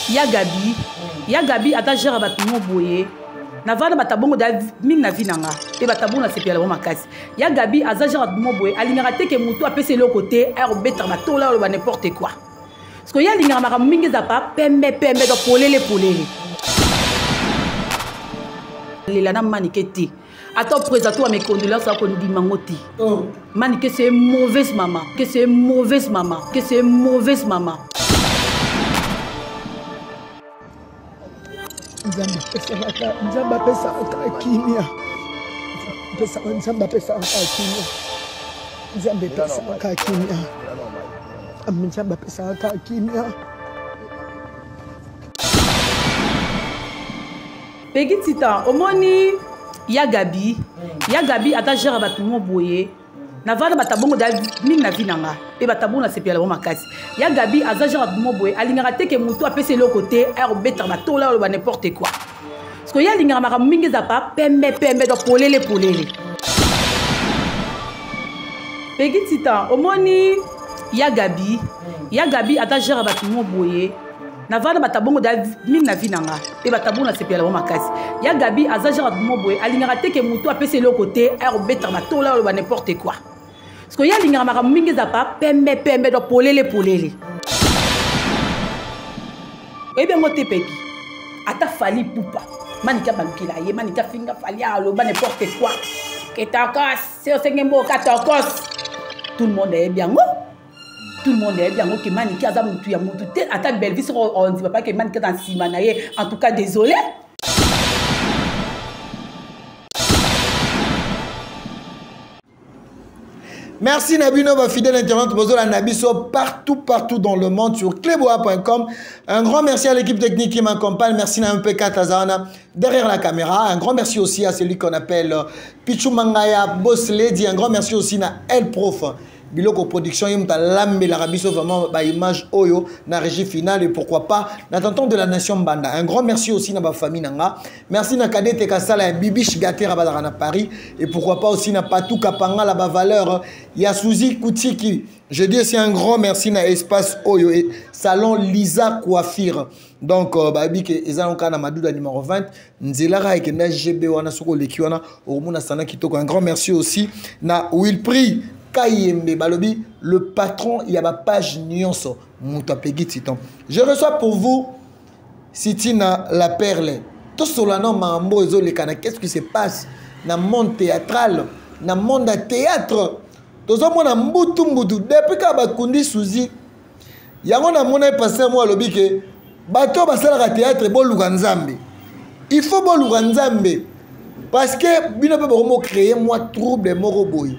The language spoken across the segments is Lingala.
ya Gabi ata gère bato mo boye na vana batabongo da mingi na vinanga e batabongo na sepia la makasi ya Gabi aza gère bato mo boye alingaka te ke mutu apese le côté air betra batola lo ba n'importe quoi parce que ya lingaka maka mingi za pa pembe do polele lela na manike te attends présente mes condoléances à Kondi Mangoti. Mani que c'est une mauvaise maman, que c'est une mauvaise maman, que c'est une mauvaise maman. Nzamba pesa kimia. Nzamba pesa kimia. Nzamba pesa kimia. Nzamba pesa kimia. Peggy Titan, au moni ya Gabi ata gère bato mo boye na vana batabongo da mingi na vinanga e batabongo na sepia la makasi ya Gabi aza gère bato mo boye alingaka te ke mutu apese le côté air betra batola lo ba n'importe quoi parce que ya lingaka maka mingi za pa pembe do polele Peggy Titan omoni ya Gabi ata gère bato mo boye na vana batabongo da mingi na vinanga e batabongo na sepia la makasi ya Gabi aza gère bato mo boye alingaka te ke mutu apese le côté air betra batola lo ba n'importe quoi parce que ya lingaka maka mingi za pa pembe do polele oyebi yango te Peggy ata fali pupa manika balukila ye manika finga fali aloba n'importe quoi ketokos se osenge mboka tokos tout le monde ayebi yango que Manika aza mutu ya mutu te ata belle vie on dit pas que Manika dans sima na ye en tout cas désolé. Merci Nabino, fidèle internaute, Bozola Nabiso, partout dans le monde sur cleboa.com. Un grand merci à l'équipe technique qui m'accompagne. Merci à MP4 Tazana derrière la caméra. Un grand merci aussi à celui qu'on appelle Pichou Mangaya Boss Lady. Un grand merci aussi à El Prof. Biloko production yimta lambe la rabiso vraiment ba image oyo na régie finale et pourquoi pas l'attention de la nation banda. Un grand merci aussi na ba famille nanga. Merci na Kadete Kasala et Bibish Gatera bazara na Paris et pourquoi pas aussi na Patou Kapanga la ba valeur Yasuzi Koutiki. Je dis aussi un grand merci na espace oyo et salon Lisa Coiffure. Donc babi ke ezalon kana madouda numéro 20 nzelara et na GB wana soko lekiwana omuna sana kitoko. Un grand merci aussi na Will Prix Kayembe Balobi, le patron, il y a ma page Nyonso, Peggy Titan. Je reçois pour vous Sitina La Perle. Tout solano mambo ezo le kana. Qu'est-ce qui se passe dans le monde théâtral, dans le monde de théâtre? Tout ça mon mbutu depuis que bakundi souzi. Yango na mona passé moi lobi que bato basala théâtre bo luganzambe. Il faut bo luganzambe parce que bino pe bomo créer moi trouble moro boy.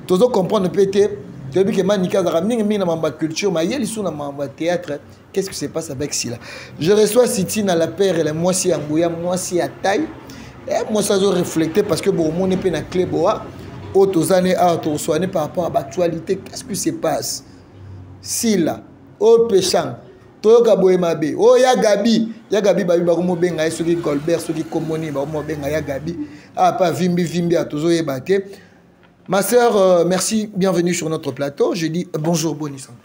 Tous comprendre peut-être depuis que Manika Zaramning mis dans ma culture, mais il y a ma théâtre. Qu'est-ce qui se passe avec Sila? Je reçois Sitina La Perle, moi si Angouya, moi si à taille. Et moi ça je reflété parce que bon mon épée na clé boa, autres années à soigner par rapport à l'actualité. Qu'est-ce qui se passe? Sila, au péchant, Toyoka Boemabe, oh ya Gabi babi barumo benga soki Colbert soki Komoni barumo benga ya Gabi. Ah pas vimbi à toujours yebate. Ma sœur, merci, bienvenue sur notre plateau. Je dis bonjour, bonne santé.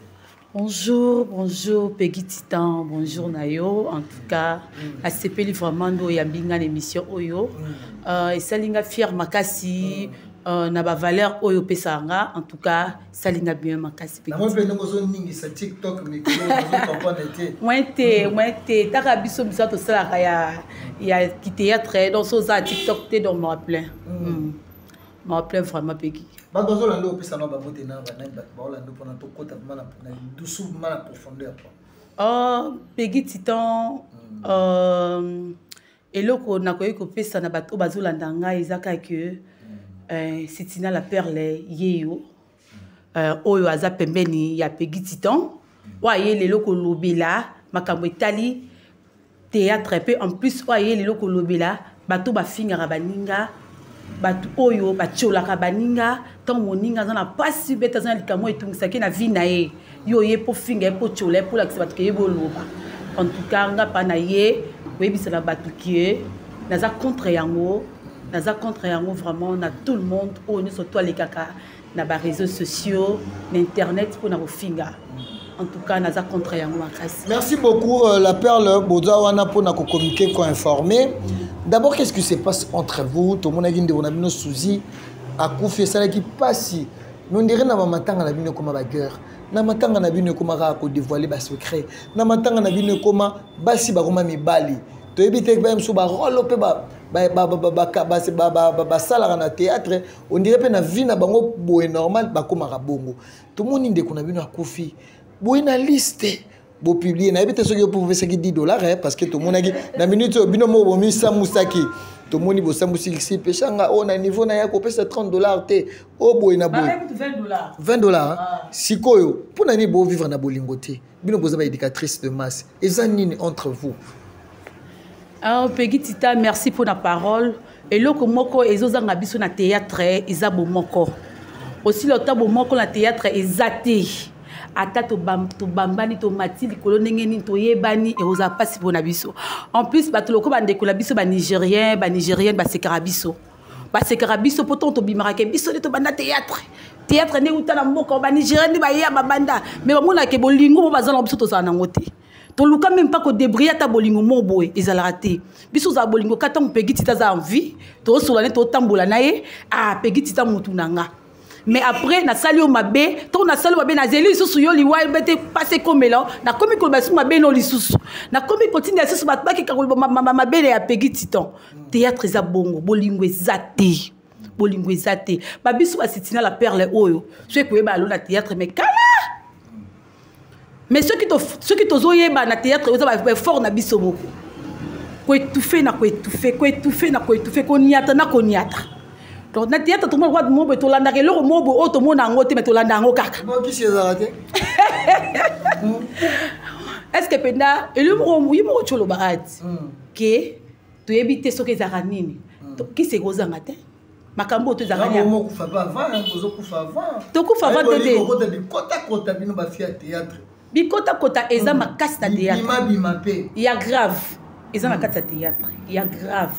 Bonjour, Peggy Titan, bonjour Nayo. En tout cas, à CP vraiment do yambinga l'émission Oyo. Et salinga fier makasi, na ba valeur Oyo pesanga. En tout cas, salinga bien makasi Peggy. Moi, je vais sur TikTok, mais moi, t'es, t'as rabiso bisa to sala ya qui théâtre dans ce TikTok t'es dans moi plein. Ma plein vraiment Peggy. Peggy Titan eloko nakoyi kopesa na bato bazolanda ngai ezaka ke Sitina La Perle yeyo oyo aza pembeni ya Peggy Titan waye leloko lobela makambo etali théâtre pe en plus waye leloko lobela bato bafingaka baninga batu oyo batiolaka baninga tant moninga za na pasi beta za likamo etungisaki na vie na ye yo ye po finga po tiola po lakisa batu ke boloba en tout cas nga pa na ye webisa na batu ki naza contre yango vraiment na tout le monde oyo surtout les kaka na ba réseaux sociaux na internet pour na finga en tout cas naza contre yango makasi. Merci beaucoup la perle boza wana pour na communiquer ko informer. D'abord qu'est-ce qui se passe entre vous? Tout le monde a dit on a bino souci à couper ça qui passe. Nous dirait na matanga na bino comme bagueur. Na matanga na bino comme ko dévoiler ba secret. Na matanga na bino comme basi ba koma mibali. To ebite ba mso ba rolo pe ba sala na théâtre on dirait pe na vie na bango boye normal ba koma bongo. Tout le monde ndeko na bino akufi. Boye na liste bo publier na ebite soki pour faire $10 parce que tout le monde a dit na minute bino mo bo mi samusaki. Tout le monde bo samusiki peshanga on a niveau na ya ko pesa $30 te o boye na boye $20 sikoyo pour nani bo vivre na bolingote bino boza ba éducatrice de masse ezanini entre vous. Ah, Peggy Tita, merci pour la parole. Et là, comme moko, ezozanga biso na théâtre, ezabo moko. Aussi le temps moko na théâtre ezate. Ata to bambani to mati likolo ndenge to yebani et oza pasi pour na biso. En plus, bato loko bandeko la biso ba nigérien, ba nigérienne ba sekara biso. Ba sekara biso poto to bimarake biso to banda théâtre. Théâtre ne utala moko ba nigérien ba ya babanda. Mais ba mona ke bolingo bo bazana biso to za na ngote. To luka même pas ko débrouiller ta bolingo moboy ezala raté biso za bolingo katang Peggy Tita za envie to solane to tambola nae ah Peggy Tita mutu nanga mais après na sali o mabe to na sali mabe na zeli susu yo liwa bete passer comme là na komi ko basu mabe no lisusu na komi continue susu bat baki ka ko mabe ya Peggy Tita théâtre za bongo bolingo ezate ba biso ba sitina la perle oyo je ko ba lo na théâtre mais kala. Mais ceux qui t'ont na théâtre, ils ont fort na biso moko. Ko étouffer na ko niata na ko niata. Donc na théâtre tout le monde mo to landa ke lo mo bo o to mo na ngote mais to landa ngo kaka. Bon qui c'est arrêté? Est-ce que penda et le mo yimo cholo baati. Que to ebite soke za nini? Qui c'est gozanga te? Makambo to za kanya. Mo ku fa ba avant, bozo ku fa avant. To ku fa avant te. Kota bino ba fi théâtre. Bikota kota eza makasi na théâtre. Il y a grave. Eza makasi na théâtre. Il y a grave.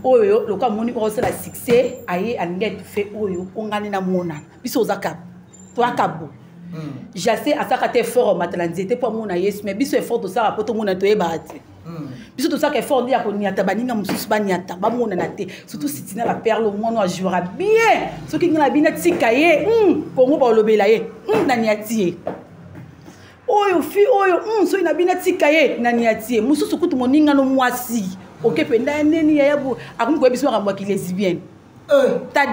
Oyo loka moni ko la succès aye alinga fait oyo ongani na mona. Biso zakap. To akabo. Jassé asaka te fort matlanzete pour mona yes mais biso effort to ça poto mona to ebati. Biso to ça que effort ndi ya ko niata baninga mususu baniata ba mona na te. Surtout si tina la perle mona jouera bien. Ce qui ngala bina tikaye Congo ba lobela ye. Na niatie. Oyo fi oyo so ina bina tikaye na niatie mususu kutu moninga no mwasi OK penda neni ya yabu akumko biso ngamba ki lesbienne t'as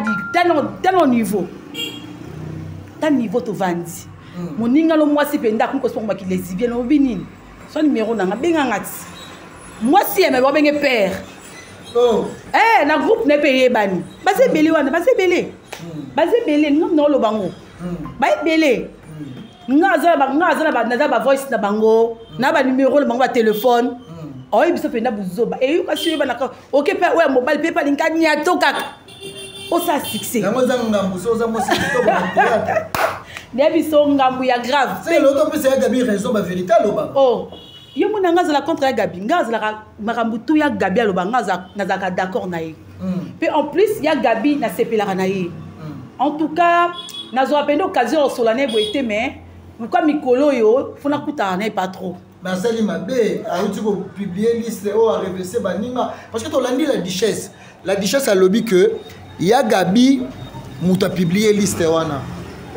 niveau to vandi moninga no mwasi penda akumko so ngamba ki lesbienne obinini so numéro na benga ngati mwasi ya meba benge père na groupe ne paye bani base belé wana base belé ngam no lo bango ba belé ngaza ba voice na bango na ba numéro le bango ba téléphone oyi biso penda buzoba e yuka suye bana ka OK pe ouais mobile pe pa linka nyato kaka o sa succès na moza ngambu so za mosi to ba théâtre ne biso ngambu ya grave c'est l'autre peut c'est Gabi raison ba vérité loba yo mona ngaza la contre Gabi ngaza la makambu tu ya Gabi loba ngaza nazaka d'accord na ye puis en plus ya Gabi na sepela na ye en tout cas nazo apenda occasion solane boité mais pourquoi mikolo yo fona kuta na pas trop Marcel Mabe a eu pour publier liste ou a reverser baninga parce que tu l'as dit la duchesse a lobby que ya Gabi muta publier liste wana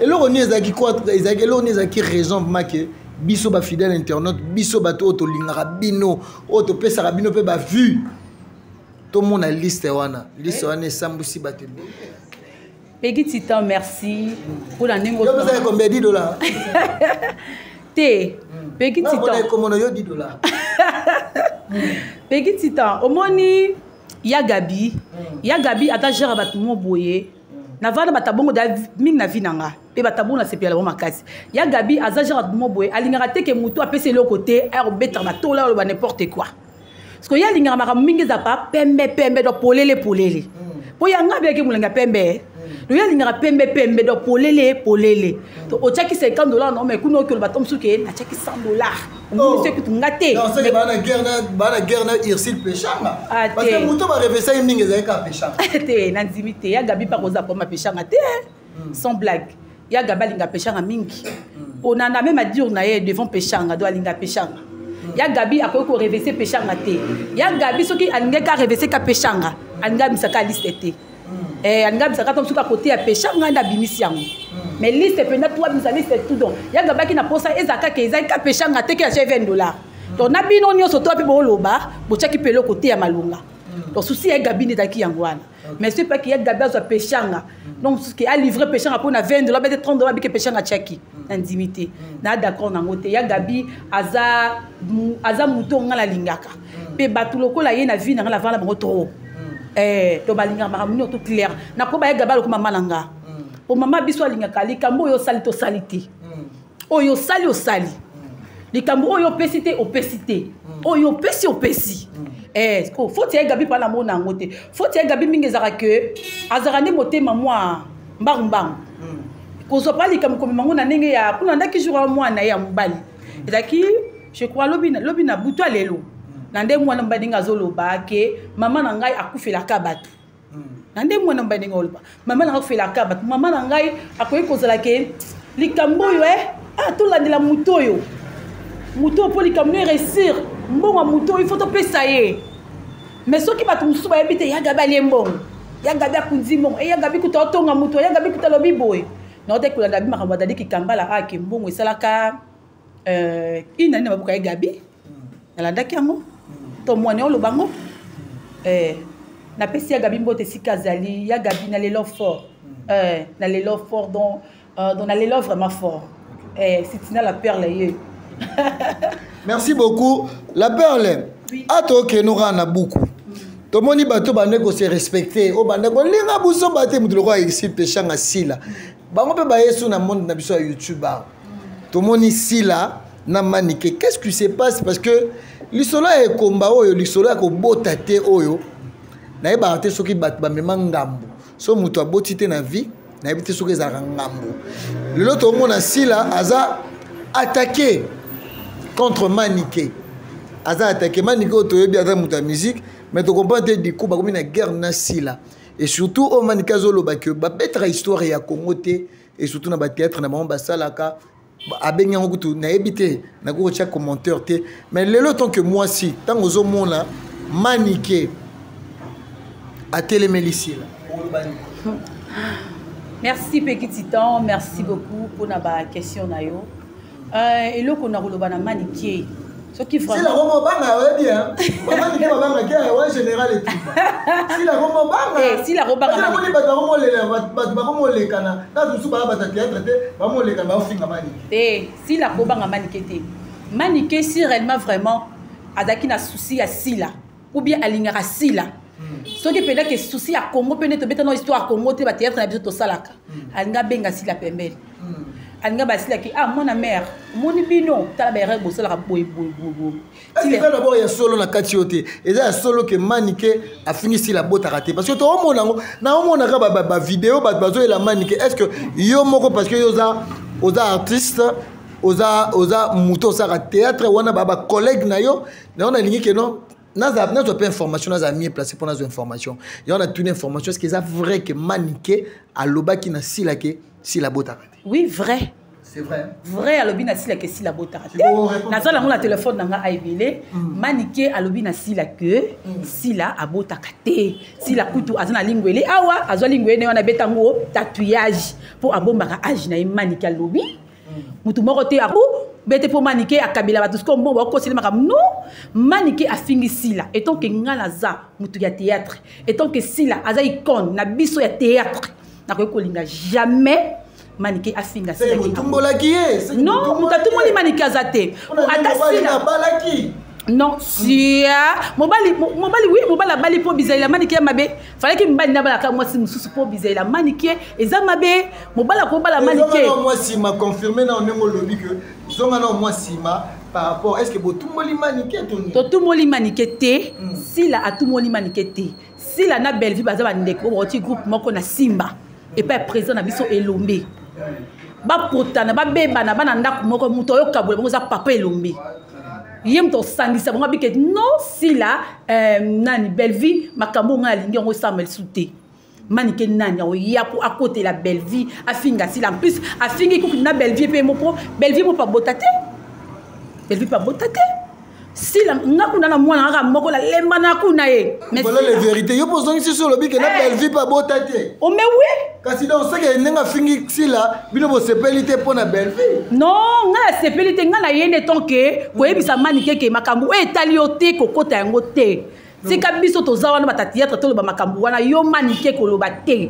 et là on est qui quoi ezaki là on est qui raison que biso ba fidèle internaute biso bato to lingara bino o to pesa rabino pe ba vu tout monde a liste wana sambusi bato. Peggy Tita, merci pour la numéro. Vous avez combien $10? Peggy Tita. Vous avez combien $10? Peggy Tita, au moni ya Gabi ata gère bat mo boye. Na vana batabongo da ming na vinanga. Pe batabongo na sepela bo makasi. Ya Gabi ata gère bat mo boye. Alingara te ke mutu apese le côté air better ba to là n'importe quoi. Parce que ya lingara maka mingi za pa pembe do polele. Po ya ngabe ke mulenga pembe. Le ya lingara pembe do polele. To o chaki $50 non mais kuno ke le batom suke na chaki $100. On sait que tu ngate. Non, c'est bana guerre na irsil pechanga. Parce que muto ba revesa mingi za ka pechanga. Te na nzimite ya Gabi pa koza po ma pechanga te. Sans blague. Ya Gabi linga pechanga mingi. On en a même à dire devant Péchanga, doit alinga Péchanga. Ya Gabi a ko réverser Péchanga té. Ya Gabi soki alinga ka réverser ka Péchanga, alinga misaka liste té. Alinga misaka tom suka côté à Péchanga na bimisi yango. Mais liste pena toi misaka liste tout donc. Ya Gabaki na posa ezaka ke ezaka ka Péchanga té ki a $20. Donc na bino nyonso to pe boloba, bo chaki pelo côté ya malunga. Donc souci ya Gabi ndaki yango wana. Mais c'est pas qu'il y a Gabi à Péchanga. Donc ce qui a livré Péchanga pour na $20, peut-être $30 que Péchanga tchaki. Intimité. Na d'accord na ngote ya Gabi aza muto ngala lingaka. Pe batuloko la ye na vie na la vana bango trop. To balinga makamuni tout clair. Na ko ba ya Gabi ko mama nanga. Po mama biso lingaka likambo yo sali to salite. Oyo sali o sali. Likambo oyo pesité o pesité. Oyo pesi o pesi. Faut que Gabi pas la mona ngote. Faut que Gabi mingezara que azarane motema moi mbang. Ko so pali comme mangona ndenge ya kuna ndaki jour moi na ya mbali. Ezaki je crois lobina buto lelo. Nande mwana mbadinga zoloba ke mama na ngai akufela ka batu. Nande mwana mbadinga oloba. Mama na akufela ka batu. Mama na ngai akoyi kozala ke likambo yo to landela muto yo. Muto pour likambo réussir. Mbongo muto il faut to pesa ye. Mais ceux qui battent musuba yebite ya Gabi aliembongo. Ya Gabi akunzimbo. Ya Gabi kutotonga muto, ya Gabi kutalobi boy. Na ote kula Gabi makambo dadi ki kambala ake mbongo esalaka ina ne mabuka ya Gabi. Na landaki yango. To mwane olo bango. Na pesi ya Gabi mbote sikazali, ya Gabi na lelo fort. Na lelo fort donc na lelo vraiment fort. Sitina la perle ye. Merci beaucoup. La perle. Oui. Ato ke nous rana beaucoup. To moni bato bande ko se respecter. O bande ko linga buso bate mutu ko ici Péchanga sila. Bango pe ba yesu na monde na biso YouTube. To moni sila na manike. Qu'est-ce qui se passe parce que lisolo e komba oyo lisolo ko botate oyo. Na eba ate soki bat ba mema ngambo. So mutu abotite na vie, na ebite soki za ngambo. Lelo to mona sila aza attaqué contre Maniké. Aza attaqué Maniké otoyebi aza muta musique, mais tu comprends te du coup ba comme une guerre na sila. Et surtout au Maniké zoloba que ba betra histoire ya Congo te et surtout na ba théâtre na ba salaka abenga ngokutu na ebité na ko cha commentaire te mais lelo tant que moi si tant ozo mona Maniké a télémélici là. Merci Petit Titan, merci beaucoup pour na ba question na yo. Et là qu'on a roulé na Maniké. Ce qui vraiment. Si la Roma banga ouais bien. Maniké banga qui est ouais général et tout. Si la Roma banga. Si la Roma banga. Si la Roma le Roma le kana. Na tout ba ba théâtre te ba mo le kana ba finga Maniké. Si la Roma banga Maniké te. Maniké si réellement vraiment adaki na souci à sila ou bien alingara sila. Ce qui peut dire que souci à Congo peut être bête dans histoire Congo te ba théâtre na biso to salaka. Alinga benga sila pembele. Alinga basila ki mon mère moni bino tala ba rebo sala boy. Il va d'abord il y a solo na katiote et ça solo que Maniké a fini si la botte raté parce que to on a ba vidéo ba bazo la Maniké est-ce que yo moko parce que oza artiste oza muto sa théâtre wana ba collègue na yo na on a lingi que non n'a pas information n'a mieux placé pour nos informations et on a une information est-ce que c'est vrai que Maniké a loba qui na si la botte raté. Oui, vrai. C'est vrai. Vrai, alobi na sila ke sila botarate. Nazala ngona téléphone nanga aibele. Maniké alobi na sila ke sila abotakate. Sila kutu azana lingwele awa azwa lingwele wana betango tatouage pour abombaka age na Maniké alobi. Mutu moko te abu bete pour Maniké akabila batu ko mbombo ko sila makam non Maniké afingi sila etant que ngala za mutu ya théâtre etant que sila aza icône na biso ya théâtre na ko kolinga jamais Maniké a fini c'est non, tout le monde Maniké a zaté. Non, si mobali oui, mobali bali pour bizaïla Maniké mabe. Fallait que mbali na bala moi si mususu pour bizaïla Maniké eza mabe, mobala ko bala Maniké. Moi si m'a confirmé na onengo lobby que zonga na moi si ma par rapport est-ce que tout le monde Maniké toni. Tout le monde Maniké té, si la a tout le monde Maniké té. Si la na belle vie baza ba ndeko oti groupe moko na Simba et pas présent na biso Elombe. Ba potana ba beba na bana ndako moko muto yo kabule bongo za papa Elombe yem to sangisa bongo bike non si la nani belle vie makambo nga lingi ngo Samuel Souté manike nani oya pour à côté la belle vie a finga si en plus a fingi ko na belle vie pe mo po belle vie mo pas botate belle vie pas botate si la ngakuna na mwana nga moko la lemba na kuna ye mais voilà les vérités yo posons ici sur le bic na belle vie pas botate oh mais oui kasi donc ça que nenga fingi si la bino bo sepelité pour na belle vie non nga sepelité nga na yende tonke ko yebisa manike ke makambu e taliote ko kota yango te c'est ka biso tozawana batatiatre to ba makambu wana yo manike ko loba te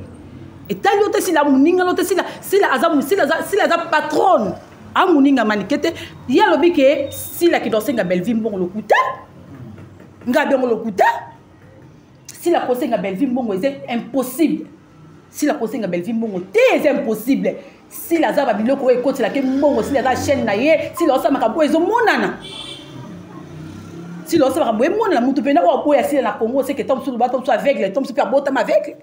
et taliote si la muninga lote si la azamu si la patronne a muninga manikete ya lobi ke si la ki dosenga belle vie mbongo lokuta nga bengo lokuta si la kosenga belle vie mbongo c'est impossible si la kosenga belle vie mbongo c'est impossible si la zaba biloko e koti la ke mbongo si la za chaîne na ye si la osama kambo ezo monana si la osama kambo e monana mutu pena o boya si la Congo c'est que tom sur batom so aveugle tom super botam aveugle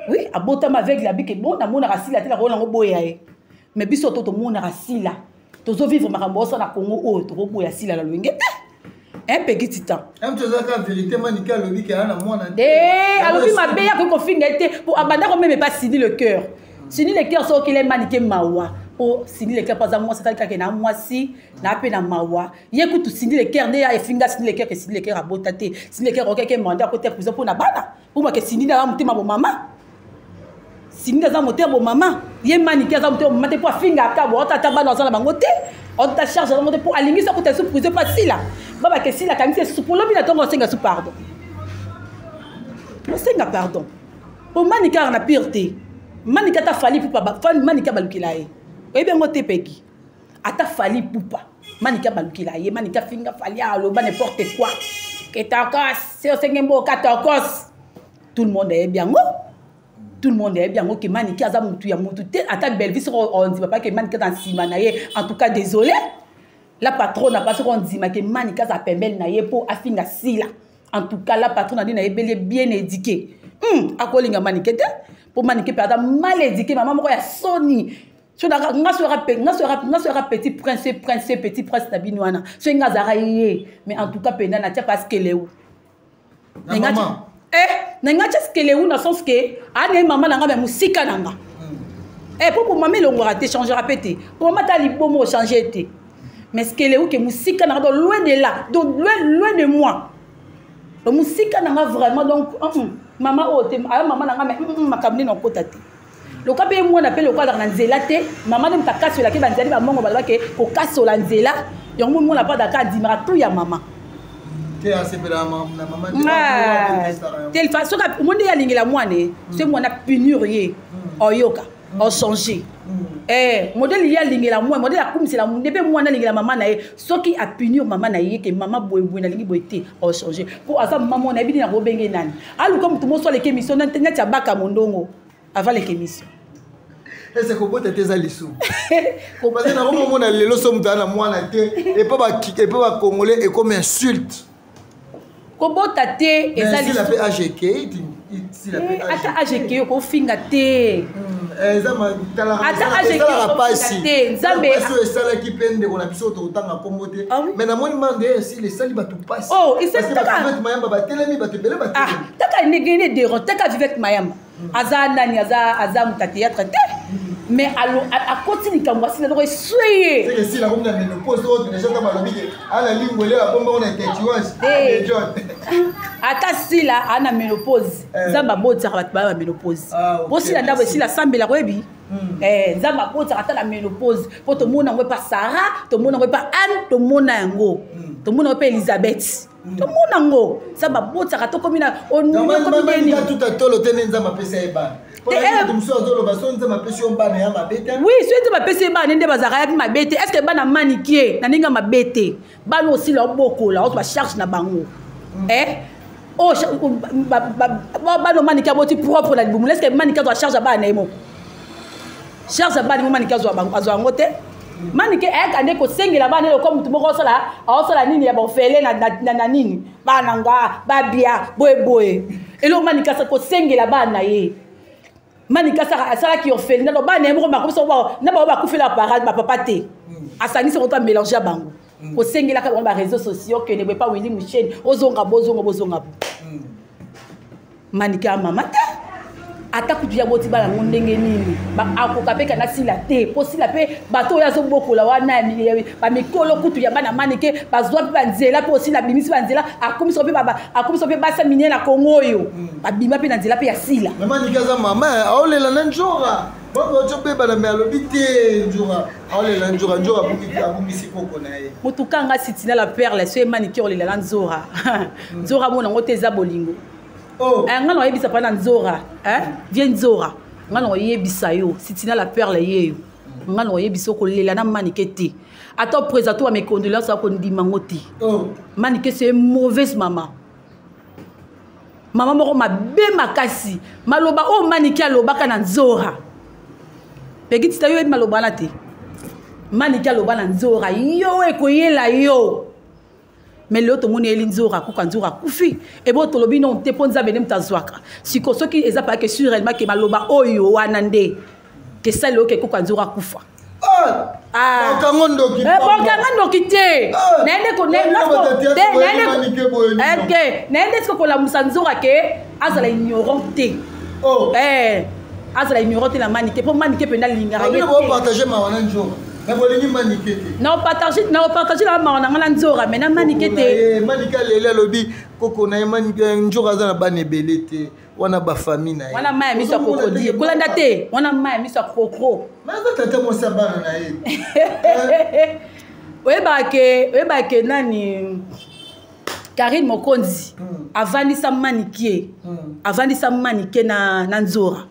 oui a botam aveugle la bike bon na mona rasila te la rola ngo boya e mais biso to mona rasila tozo vivre makambo so na Congo o to boya sila la lwengete un petit temps am toza ka vérité manika lobi ke ana mona alobi mabe ya ko finga te pour abanda ko même pas signer le cœur signer le cœur so qu'il est maniqué mawa pour signer le cœur pas à moi c'est quelqu'un na moi si na pe na mawa yekutu signer le cœur ne ya finga signer le cœur que signer le cœur abotate signer le cœur quelqu'un manda ko te pour na bana pour moi que signer na mutima bo mama signer za moteur bo mama ye maniqué za moteur mate pour finga ka bo tata bana za na bango te on ta charge za moteur pour alingi so ko te surprise pas si là baba que si la kamite sous pour lobi na tongo senga sous pardon on senga pardon pour manika na pureté manika ta fali pour pas manika balukilae e bien ngote peki ata fali pour pas manika balukilae manika finga fali a loba n'importe quoi que ta casse c'est sengembo katokos tout le monde est bien tout le monde est bien que manika za mutu ya mutu te ata belle vie on dit pas que manika dans simanaye en tout cas désolé. La patronne n'a pas ce qu'on dit, mais que manika za pembel na ye pour afinga sila. En tout cas, la patronne a dit na ye bien éduqué. A quoi linga manikete pour maniquer perdre mal éduqué maman moko ya soni. So na nga sera petit prince na binwana. So nga zaraye mais en tout cas penda na tia parce que leou. Maman. Na nga tia que leou na sens que ane maman na nga me musika nanga. Pour maman le ngora changer répéter. Pour maman ta libomo changer té. Mais ce qu'elle est où que musique n'a pas loin de là, donc loin de moi. La musique n'a pas vraiment donc maman maman n'a pas ma camine en côté. Le cas où on appelle le cas dans Nzela te maman ne t'a cassé la qui va dire maman va que au casse la Nzela, y on n'a pas d'accord dire tout ya maman. Tu as assez la maman. Telle façon que monde ya lingela moi ne, c'est moi na punir oyoka, on changer. Modèle ya lingela moi modèle a comme c'est la depuis moi na lingela maman na soki a punir maman na ye que maman boy na lingi boité on changer pour asa maman na bidi na robenge nani alu comme tout monde soit les émissions na tenya tia baka mondongo avant les émissions est-ce que bote tes alisou ko parce na romo na lelo so mutana mwana te et pas congolais et comme insulte ko bota te et ça il a fait AGK il a fait AGK ko finga te mais na moni mande si les sali batu passe oh il s'est taka mayamba batelemi batebele batelemi taka negene de taka vivek mayamba aza nani aza mutatiatre te mais à continue comme voici la droit soyez c'est que si la room na ménopause autre déjà ta balobi ala lingwele la bomba on a tétuage John ata si la ana ménopause zamba botsa ba ménopause bo si la ndabo si la sambela koyebi zamba botsa ata la ménopause po to mona ngwe pa Sarah to mona ngwe pa Anne to mona yango to mona ngwe pa Elizabeth to mona ngo zamba botsa ka to komina on ni tout à tolo tene nzamba pesa eba oui, si tu as ma nende bazara ma bête, est-ce que bana maniqué na ninga ma bête, bana aussi la boko la on charge na bango. Oh bana maniqué boti propre la boum, est-ce que maniqué doit charge bana emo. Charge bana maniqué zo bango azo ngote. Maniqué kande ko sengela bana comme tout moko sala, a nini ya ba fele na nini. Bana nga babia boy. Et lo maniqué sa ko sengela bana ye. Manika sara qui orphelin na ba ne mo ma ko so ba na ba ku fela parade ma papa te asani se rota mélanger bango ko sengela ka ba réseaux sociaux que ne veut pas Willy Mouchen ozonga bozonga Manika mama te Attaque du yaboti ba la ndenge nini. Ba akokape kana sila te. Po sila pe bato ya zo bokola wana ba mikolo kutu ya bana manike ba zwa ba nzela pe aussi la bimisi ba nzela akomiso pe ba sa minier na Congo yo. Ba bima pe na nzela pe ya sila. Maman nikaza mama aolela na njora. Baba chope bana me alobite njora. Aolela njora bumisi koko na ye. Mutukanga sitina la perle so manike olela na nzora. Nzora mona ngote za bolingo. Oh. Ngano yebisa pa na nzora, Viens nzora. Ngano yebisa yo, sitina la perle yeyo. Ngano yebisa ko lela na manike te. Ato présente toi mes condoléances à kondima ngoti. Oh. Manike c'est une mauvaise maman. Maman moko mabe makasi. Maloba o manike aloba kana nzora. Pegiti ta yo maloba na te. Manike aloba na nzora yo ekoyela yo. Mais l'autre monde est l'inzora kukanzura kufi et bon tolobi non te ponza benem tazwaka siko soki eza pa que sûrement que maloba oyo wanande que ça lo que kukanzura kufa Bokangondo kite nende ko nende ko la musanzora ke azala ignorante azala ignorante la manike pour manike pena lingara yete on partager ma wana nzora. Non, partager la main dans l'anzora, mais non maniquete. Manika lele lobi koko na manika njora za na bane belete wana ba famille na ye. Wana maya miso crocodile. Kolanda te, wana maya miso crocro. Mais ça tata mo sabana na ye. Weba ke nani Karine Mokonzi avandisa manikie. Avandisa manikie na nzora.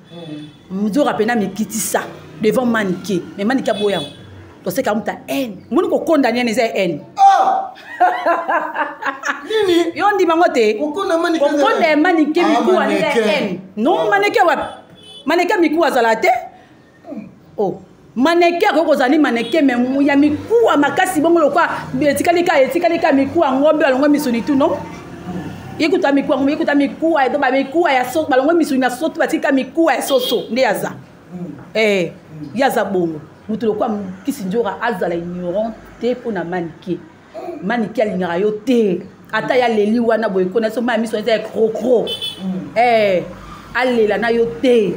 Nzora pena mikitisa devant manikie, mais manikie boya. C'est comme ta haine. Mon ko condamner les haine. Nini? Yon di mangote. Ko condamner manike miku ani haine. Non manike wa. Manike miku azalate. Oh. Manike ko kozani manike mais ya miku makasi bongo lokwa etikalika miku ngombe alongo misuni tu non. Yekuta miku edo ba miku ya so balongo misuni na so tu batika miku ya soso ndiaza. Yaza bongo. Mutu kwa kisinjora azala ignorante pour na manike. Manike alingara yo te. Ata ya leli wana boy connaître ma mission est crocro. Alela na yo te.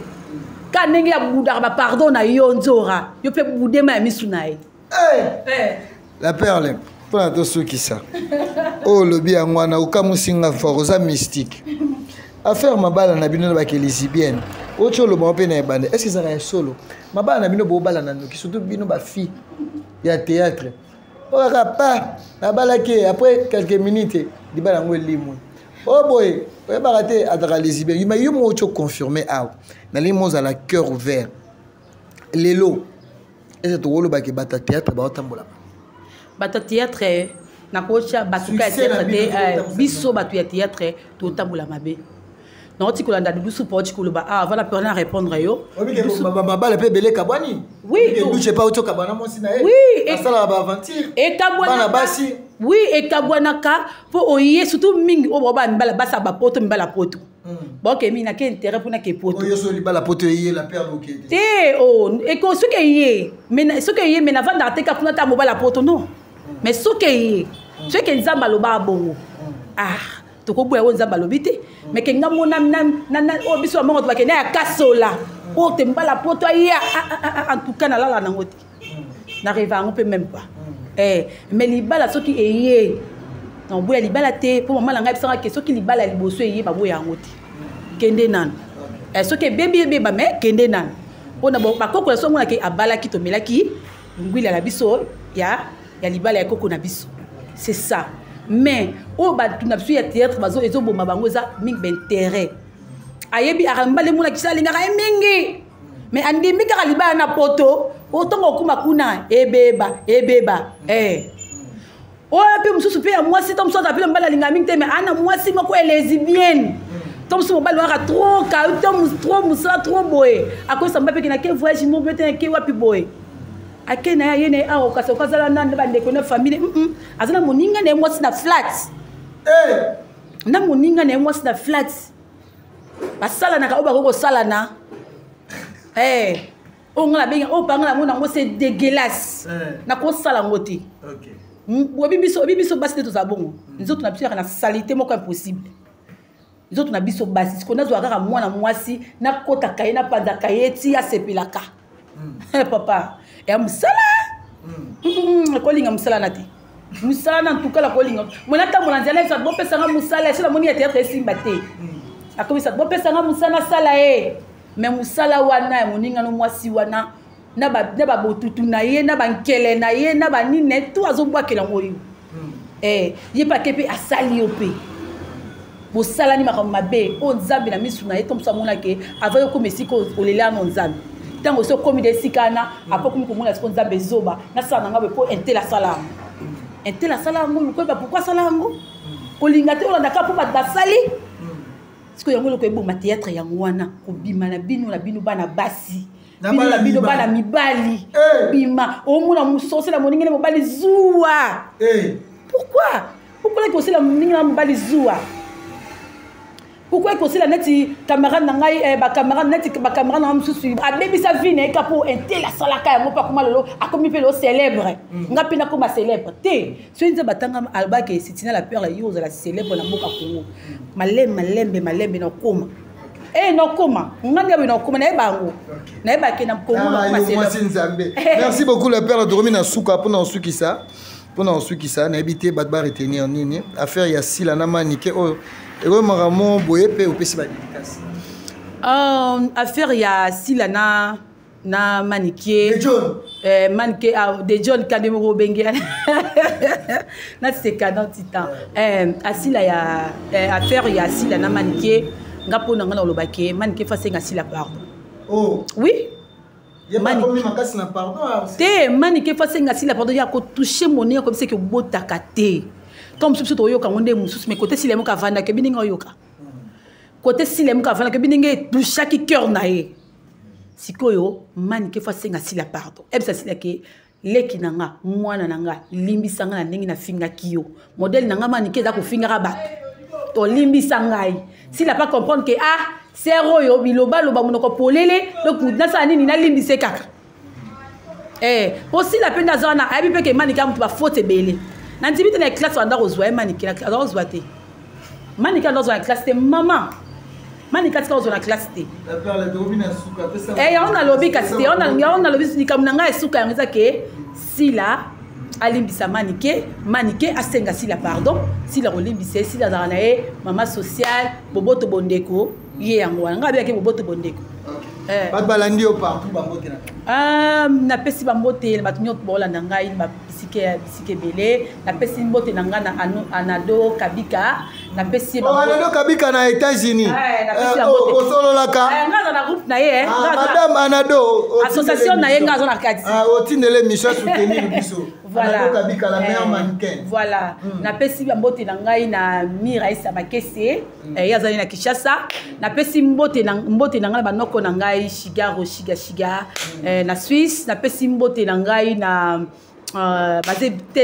Kanenge ya boudar ba pardon na yo nzora. Yo pe boudé ma mission na ye. La perle. Pour la tosu qui ça. Oh lobi angwana ukamusinga foroza mystique. Affaire mabala na bino ba kelisibienne. Ocho lo ba pe na bande. Est-ce que ça va solo? Mabala na bino bo bala na no qui surtout bino ba fille. Il y a théâtre. Oh rapa na bala ke après quelques minutes di bala ngo limo. Oh boy, ouais ba raté adra lesbienne. Il m'a eu mo ocho confirmé ah. Na limo za la cœur ouvert. Lelo. Est-ce que wolo ba ke bata théâtre ba otambola. Bata théâtre na kocha batuka théâtre biso batu ya théâtre to tambola mabe. Non, tu as dit que pour avant la personne répondre à yo. Oui, oui, oui, et Kabwanaka pour oyer surtout ming au baba mbala basa ba poto mbala poto. Bon que mina ke intérêt pour na ke poto. Oyo so libala poto yé la perle OK. Té oh et que ce que yé mais ce que yé mais avant d'arrêter pour na ta mobile poto non. Mais ce que yé ce que nzamba lo ba bongo. Ah toko boya wonza balobite mais ke ngamo na o biso mongo to bakena ya kasola o te mbala poto ya en tout cas na la na ngoti n'arrive à on peut même pas mais libala soki eye non boya libala te pour maman nga bisanga ke soki libala liboso eye ba boya ngoti kende nan soki bébé ba mais kende nan ona ba koko la songo na ke abala ki to melaki ngwila la biso ya libala ya koko na biso c'est ça. Mais au bas tu n'as plus à théâtre bazo ezo bomba bango za ming d'intérêt ayebi aramba le muna kisala linga mingi mais andi mi ka liba na poto otongo kuma kuna ebeba o pe mususu pe moi si tom so ta pe mbala linga mingi te mais ana moi si mako lesbienne tom so mbala wa trop ka tom trop musa trop boy ako samba pe kina ke voyage mo bete ke wapi boy akena yene aho kasokazala nande bande ko na famille azana moninga ne mwasi na flat na moninga ne mwasi na flat basala na ka oba ko sala na on la benga o bangala mona ngo c'est dégueulasse na ko sala ngoti OK bibiso basi to za bongo nzoto na pisira na salité moko impossible les autres na biso basi qu'on a zoaka mwana mwasi na kota kaye na panda kaye ti ya sepelaka papa et musala kolinga musala na te musala na tout cas la kolinga mona ta mona nzela ça bo pesa nga musala c'est la moni ya théâtre simba te akomi ça bo pesa nga musala sala mais musala wana moninga no mwasi wana na ba botutu na ye na ba nkele na ye na ba nine tout azobwakela ngoyo ye pa kepe asali ope bo sala ni makambo mabe o nzambe na misu na ye tom samona ke avayo ko mesiko olela no nzambe tango so komi de sikana apo komi ko mona siko nzambe zoba na sala ngabe po entela sala ngo ko ba pourquoi sala ngo kolinga te olanda ka po ba basali siko yango lo ko ebo ma théâtre yango wana ko bima na bino bana basi bino bana mibali bima o mona musosi la moninga mo bali zuwa pourquoi est-ce que la moninga mo bali zuwa pourquoi est-ce que la neti camarade na ngai ba camarade neti ba camarade na mususu abebi sa vie na kapo entela salaka yango pa kuma lolo akomi pe lo célèbre ngapi na kuma célèbre te so nze batanga alba ke sitina la peur yo za la célèbre na mboka Congo malembe na koma no koma nganga bino koma na ebango na ebake na Congo na célèbre merci beaucoup le père de Romina Souka pour ensuite ça na habité batba retenir nini affaire ya sila na manike o ero maramo boye pe opesi ba dédicace affaire ya sila na manike manike de John Kademoro Bengue na c'est canon titan asila ya affaire ya sila na manike ngapo na ngana lobake manike face nga sila pardon oui manike face nga sila pardon ya ko toucher monnaie comme c'est que botaka te comme si tu yoka ngonde mususu mais côté silemu ka vanda ke bininga yoka côté silemu ka vanda ke bininga toucha ki cœur na ye sikoyo manike face nga sila pardon ebisa sila ke leki nanga mwana nanga limbisa nga na ndenge na finga kiyo modèle nanga manike za ko finga rabat to limbisa ngai s'il a pas comprendre que c'est royo biloba loba monoko polele donc na sa nini na limbise kaka aussi la peine d'azana abi pe ke manika mutu ba faute belé na ndibite na classe wanda kozwa manika na kozwa te manika dans la classe te maman manika tika kozwa na classe te la peur la domine suka pesa on a lobby kasite on a lobby nikamnanga esuka yango ke sila alimbisa manike asenga sila pardon sila olimbise sila zanae mama social boboto bondeko ye yango ngabe yake boboto bondeko bat balandi o partout bambote na pesi bambote batunyo bolanda ngai ba bisike belé na pesi mbote nanga na Anado Kabika na pesi Anado Kabika na États-Unis o solo laka ngaza na groupe na ye madame Anado association na ye ngaza na kati o tindele mission soutenir biso voilà Anado Kabika la meilleure mannequin voilà na pesi mbote na ngai na Miraisa Makese yazali na Kinshasa na pesi mbote na ngai ba noko na ngai shiga na Suisse na pesi mbote na ngai na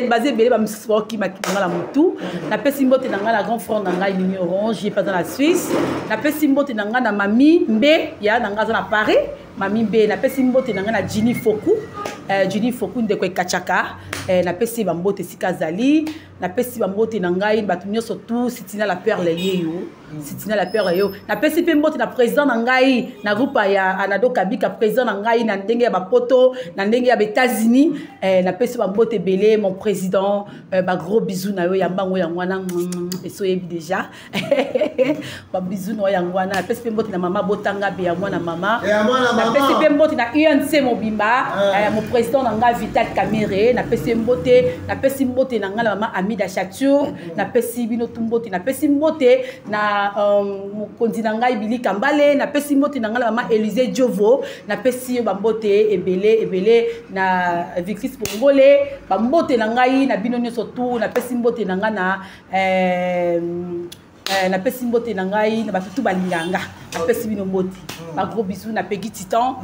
basé belé ba msoko ki makanga la mutu na pesi mbote na nga la grand frère na nga Mimi Orange pas dans la Suisse na pesi mbote na nga na mami mbe ya na nga na Paris mami mbe na pesi mbote na nga na Jini Foku ndeko ekachaka na pesi ba mbote sikazali na pesi ba mbote na ngai batu nyonso tout sitina la perle yeyo na pesi pe mbote na président na ngai na groupe ya Anado Kabika président na ngai na ndenge ya bapoto na ndenge ya États-Unis na pesi ba mbote belé mon président ba gros bisous na yo ya mbango ya ngwana eso yebi déjà ba bisous no ya ngwana na pesi pe mbote na mama botanga be ya mwana mama na pesi pe mbote na UNC Mobimba mon président na ngai Vital Kamere na pesi mbote na ngai mama Amida Chatur na pesi bino tumbote na pesi mbote na mokonzi na ngai Billy Kambale na pesi mbote na ngai mama Élysée Diovo na pesi bambote ebele na Victrice Pongole bambote na ngai na bino nyonso tout na pesi mbote na ngai na pesi mbote na ngai na batutu balinganga na pesi bino mbote ba gros bisous na Peggy Titan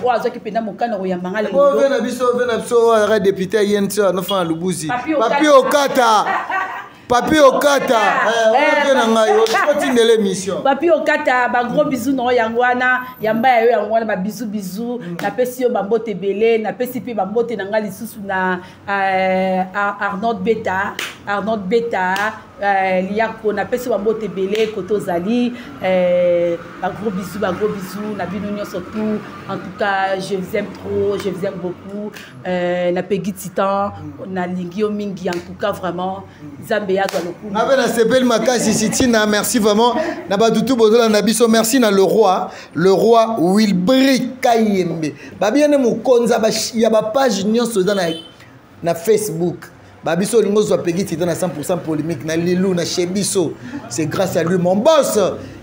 o azoki penda mokana ko yambanga le vena biso ara député INC no fa Lubuzi Papi Okata Papi Okata ba gros bisous no yangwana yamba yo yangwana ba bisous na pesi yo bambote belé na pesi pe bambote na ngali susu na Arnold Beta Arnaud Beta, Liako, na pesi Wambo Tebele, Koto Zali, un gros bisous, na binonio surtout. En tout cas, je vous aime trop, je vous aime beaucoup. Na Peggy Titan, na Lingio Mingi, en tout cas, vraiment, Zambia Guanoku. Na Sepel Makasi Sitina, merci vraiment. Na Badutu Bodola Nabiso, merci na le roi Wilbri Kayembe. Babiane Mukonza, il y a ma page nyonso na Facebook. Babiso lingo zo Peggy Titan à 100% polémique na Lilou na Chebiso. C'est grâce à lui mon boss.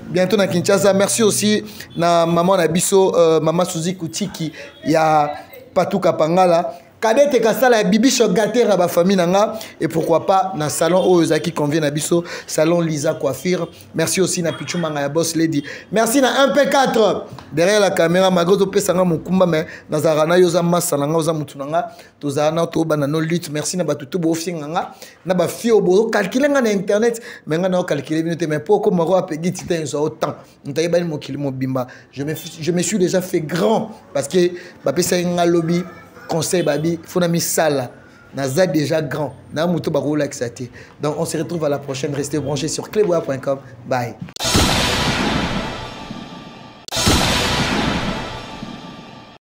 Bientôt na Kinshasa. Merci aussi na maman Nabiso, maman Suzy Koutiki, il y a Patou Kapangala. Kadete Kasala Bibi Chogater à ma famille nanga et pourquoi pas dans salon Ozaki convient à Bisso salon Lisa Coiffure. Merci aussi na Pichu Manga Boss Lady. Merci na 1P4 derrière la caméra magoto pesanga mukumba mais dans arana yoza massa nanga oza mutunanga tozana to banano lutte. Merci na batutu bo finganga na ba fio bo calculer na internet mais nga na calculer minute mais pourquoi maro a peggy titan so autant ntayeba ni mokili mobimba. Je me suis déjà fait grand parce que ba pesa nga lobby conseil babi faut na sala naza déjà grand na muto ba rola donc on se retrouve à la prochaine, restez branchés sur cleboa.com. Bye.